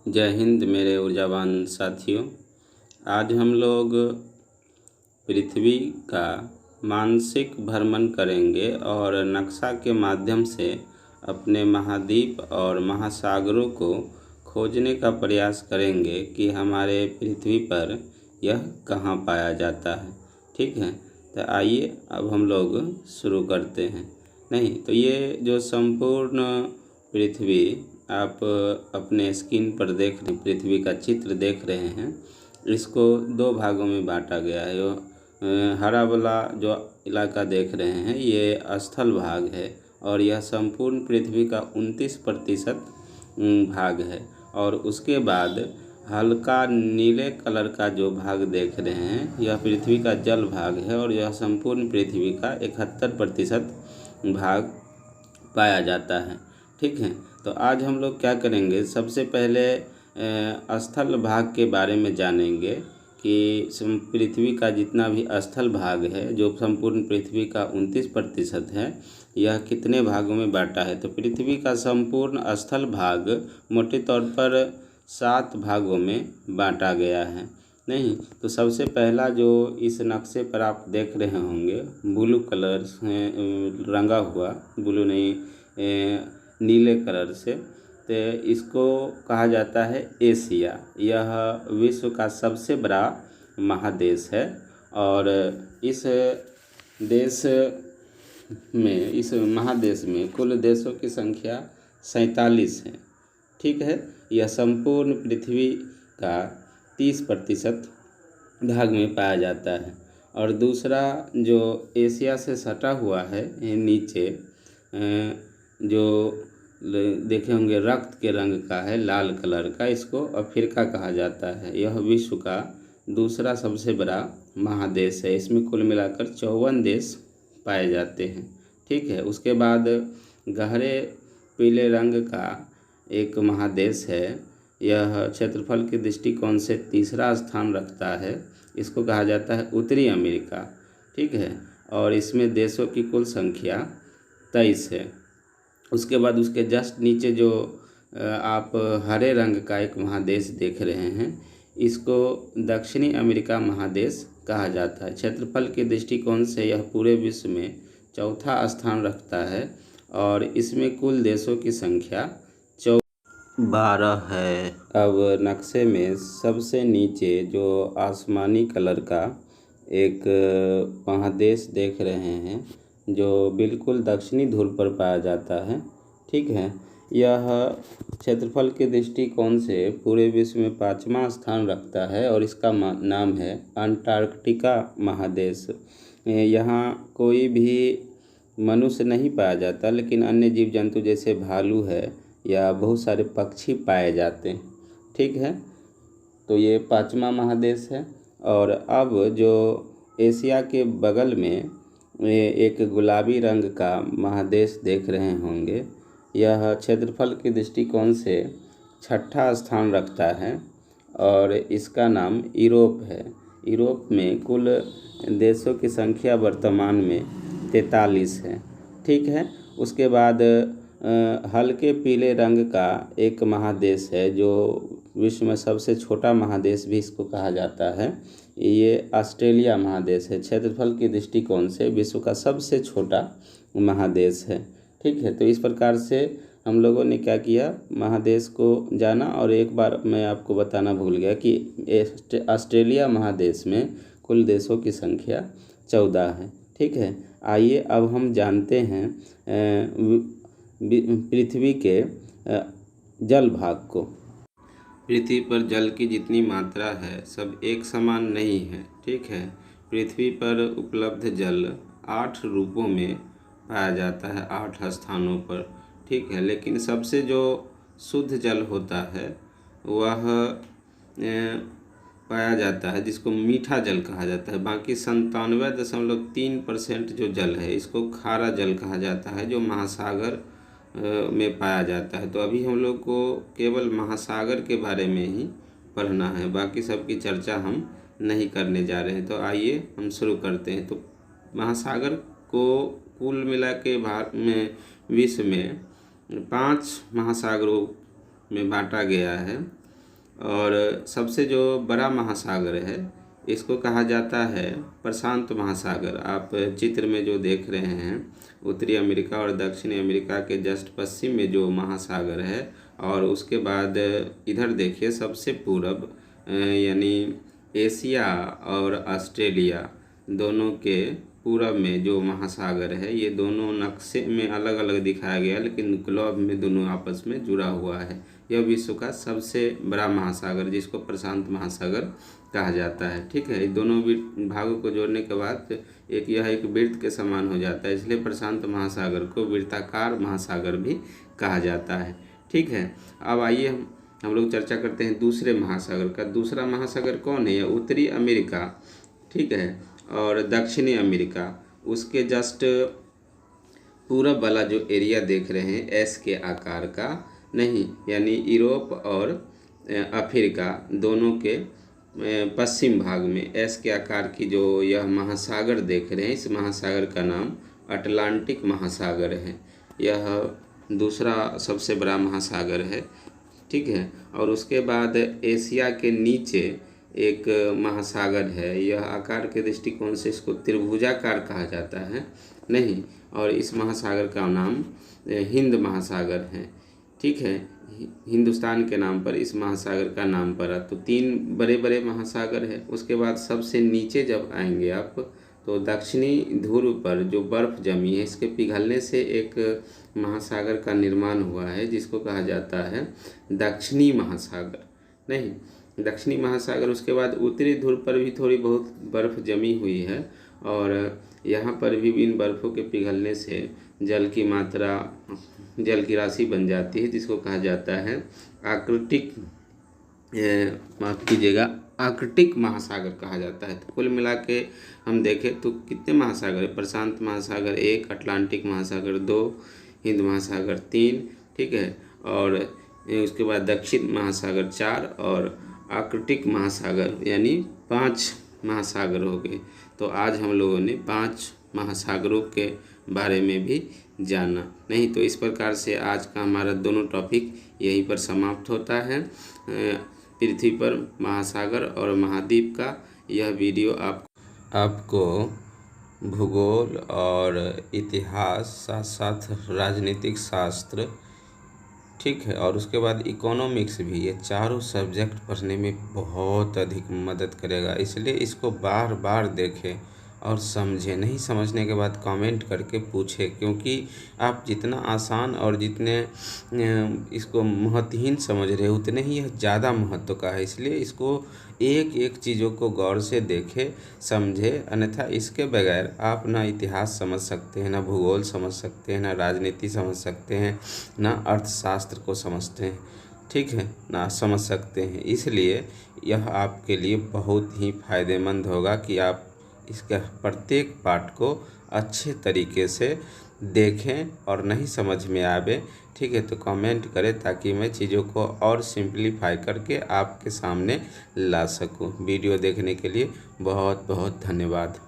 जय हिंद मेरे ऊर्जावान साथियों। आज हम लोग पृथ्वी का मानसिक भ्रमण करेंगे और नक्शा के माध्यम से अपने महाद्वीप और महासागरों को खोजने का प्रयास करेंगे कि हमारे पृथ्वी पर यह कहाँ पाया जाता है। ठीक है, तो आइए अब हम लोग शुरू करते हैं। नहीं तो ये जो संपूर्ण पृथ्वी आप अपने स्क्रीन पर देख रहे, पृथ्वी का चित्र देख रहे हैं, इसको दो भागों में बांटा गया है। हरा वाला जो इलाका देख रहे हैं ये स्थल भाग है और यह संपूर्ण पृथ्वी का 29% भाग है। और उसके बाद हल्का नीले कलर का जो भाग देख रहे हैं यह पृथ्वी का जल भाग है और यह संपूर्ण पृथ्वी का 71% भाग पाया जाता है। ठीक है, तो आज हम लोग क्या करेंगे, सबसे पहले स्थल भाग के बारे में जानेंगे कि पृथ्वी का जितना भी स्थल भाग है जो संपूर्ण पृथ्वी का 29% है, यह कितने भागों में बांटा है। तो पृथ्वी का संपूर्ण स्थल भाग मोटे तौर पर 7 भागों में बांटा गया है। नहीं तो सबसे पहला जो इस नक्शे पर आप देख रहे होंगे ब्लू कलर से रंगा हुआ, ब्लू नहीं नीले कलर से, तो इसको कहा जाता है एशिया। यह विश्व का सबसे बड़ा महादेश है और इस देश में, इस महादेश में कुल देशों की संख्या 47 है। ठीक है, यह संपूर्ण पृथ्वी का 30% भाग में पाया जाता है। और दूसरा जो एशिया से सटा हुआ है नीचे, जो देखे होंगे रक्त के रंग का है, लाल कलर का, इसको अफ्रीका कहा जाता है। यह विश्व का दूसरा सबसे बड़ा महादेश है। इसमें कुल मिलाकर 54 देश पाए जाते हैं। ठीक है, उसके बाद गहरे पीले रंग का एक महादेश है। यह क्षेत्रफल के दृष्टिकोण से तीसरा स्थान रखता है। इसको कहा जाता है उत्तरी अमेरिका। ठीक है, और इसमें देशों की कुल संख्या 23 है। उसके बाद उसके जस्ट नीचे जो आप हरे रंग का एक महादेश देख रहे हैं, इसको दक्षिणी अमेरिका महादेश कहा जाता है। क्षेत्रफल के दृष्टिकोण से यह पूरे विश्व में चौथा स्थान रखता है और इसमें कुल देशों की संख्या 12 है। अब नक्शे में सबसे नीचे जो आसमानी कलर का एक महादेश देख रहे हैं जो बिल्कुल दक्षिणी ध्रुव पर पाया जाता है। ठीक है, यह क्षेत्रफल के दृष्टिकोण से पूरे विश्व में 5वां स्थान रखता है और इसका नाम है अंटार्कटिका महादेश। यहाँ कोई भी मनुष्य नहीं पाया जाता, लेकिन अन्य जीव जंतु जैसे भालू है या बहुत सारे पक्षी पाए जाते हैं। ठीक है, तो ये 5वां महादेश है। और अब जो एशिया के बगल में एक गुलाबी रंग का महादेश देख रहे होंगे, यह क्षेत्रफल के दृष्टिकोण से 6ठा स्थान रखता है और इसका नाम यूरोप है। यूरोप में कुल देशों की संख्या वर्तमान में 43 है। ठीक है, उसके बाद हल्के पीले रंग का एक महादेश है जो विश्व में सबसे छोटा महादेश भी इसको कहा जाता है। ये ऑस्ट्रेलिया महादेश है। क्षेत्रफल के दृष्टिकोण से विश्व का सबसे छोटा महादेश है। ठीक है, तो इस प्रकार से हम लोगों ने क्या किया, महादेश को जाना। और एक बार मैं आपको बताना भूल गया कि ऑस्ट्रेलिया महादेश में कुल देशों की संख्या 14 है। ठीक है, आइए अब हम जानते हैं पृथ्वी के जल भाग को। पृथ्वी पर जल की जितनी मात्रा है सब एक समान नहीं है। ठीक है, पृथ्वी पर उपलब्ध जल 8 रूपों में पाया जाता है, 8 स्थानों पर। ठीक है, लेकिन सबसे जो शुद्ध जल होता है वह पाया जाता है जिसको मीठा जल कहा जाता है। बाकी 97.3% जो जल है इसको खारा जल कहा जाता है, जो महासागर में पाया जाता है। तो अभी हम लोग को केवल महासागर के बारे में ही पढ़ना है, बाकी सब की चर्चा हम नहीं करने जा रहे हैं। तो आइए हम शुरू करते हैं। तो महासागर को कुल मिला के भारत में, विश्व में 5 महासागरों में बांटा गया है। और सबसे जो बड़ा महासागर है इसको कहा जाता है प्रशांत महासागर। आप चित्र में जो देख रहे हैं उत्तरी अमेरिका और दक्षिणी अमेरिका के जस्ट पश्चिम में जो महासागर है, और उसके बाद इधर देखिए सबसे पूरब यानी एशिया और ऑस्ट्रेलिया दोनों के पूरब में जो महासागर है, ये दोनों नक्शे में अलग अलग दिखाया गया लेकिन ग्लोब में दोनों आपस में जुड़ा हुआ है। यह विश्व का सबसे बड़ा महासागर जिसको प्रशांत महासागर कहा जाता है। ठीक है, दोनों भागों को जोड़ने के बाद यह एक वृत्त के समान हो जाता है, इसलिए प्रशांत महासागर को वृत्ताकार महासागर भी कहा जाता है। ठीक है, अब आइए हम लोग चर्चा करते हैं दूसरे महासागर का। दूसरा महासागर कौन है? उत्तरी अमेरिका, ठीक है, और दक्षिणी अमेरिका। उसके जस्ट पूरब वाला जो एरिया देख रहे हैं एस के आकार का, नहीं यानी यूरोप और अफ्रीका दोनों के पश्चिम भाग में एस के आकार की जो यह महासागर देख रहे हैं, इस महासागर का नाम अटलांटिक महासागर है। यह दूसरा सबसे बड़ा महासागर है। ठीक है, और उसके बाद एशिया के नीचे एक महासागर है। यह आकार के दृष्टिकोण से इसको त्रिभुजाकार कहा जाता है, नहीं, और इस महासागर का नाम हिंद महासागर है। ठीक है, हिंदुस्तान के नाम पर इस महासागर का नाम पड़ा। तो 3 बड़े बड़े महासागर है। उसके बाद सबसे नीचे जब आएंगे आप तो दक्षिणी ध्रुव पर जो बर्फ़ जमी है, इसके पिघलने से एक महासागर का निर्माण हुआ है जिसको कहा जाता है दक्षिणी महासागर, नहीं दक्षिणी महासागर। उसके बाद उत्तरी ध्रुव पर भी थोड़ी बहुत बर्फ़ जमी हुई है और यहाँ पर भी इन बर्फ़ों के पिघलने से जल की मात्रा, जल की राशि बन जाती है जिसको कहा जाता है आर्कटिक, माफ़ कीजिएगा, आर्कटिक महासागर कहा जाता है। तो कुल मिला के हम देखें तो कितने महासागर है? प्रशांत महासागर 1, अटलांटिक महासागर 2, हिंद महासागर 3, ठीक है, और उसके बाद दक्षिण महासागर 4 और आर्कटिक महासागर यानी 5 महासागर हो गए। तो आज हम लोगों ने 5 महासागरों के बारे में भी जाना, नहीं तो इस प्रकार से आज का हमारा दोनों टॉपिक यहीं पर समाप्त होता है। पृथ्वी पर महासागर और महाद्वीप का यह वीडियो आपको भूगोल और इतिहास, साथ साथ राजनीतिक शास्त्र, ठीक है, और उसके बाद इकोनॉमिक्स भी, ये चारों सब्जेक्ट पढ़ने में बहुत अधिक मदद करेगा। इसलिए इसको बार बार देखें और समझें। नहीं समझने के बाद कमेंट करके पूछें, क्योंकि आप जितना आसान और जितने इसको महत्वहीन समझ रहे हो उतने ही यह ज़्यादा महत्व का है। इसलिए इसको एक एक चीज़ों को गौर से देखें, समझें, अन्यथा इसके बगैर आप ना इतिहास समझ सकते हैं, ना भूगोल समझ सकते हैं, ना राजनीति समझ सकते हैं, ना अर्थशास्त्र को समझते हैं, ठीक है, ना समझ सकते हैं। इसलिए यह आपके लिए बहुत ही फायदेमंद होगा कि आप इसका प्रत्येक पार्ट को अच्छे तरीके से देखें और नहीं समझ में आवे, ठीक है, तो कमेंट करें ताकि मैं चीज़ों को और सिंप्लीफाई करके आपके सामने ला सकूं। वीडियो देखने के लिए बहुत बहुत धन्यवाद।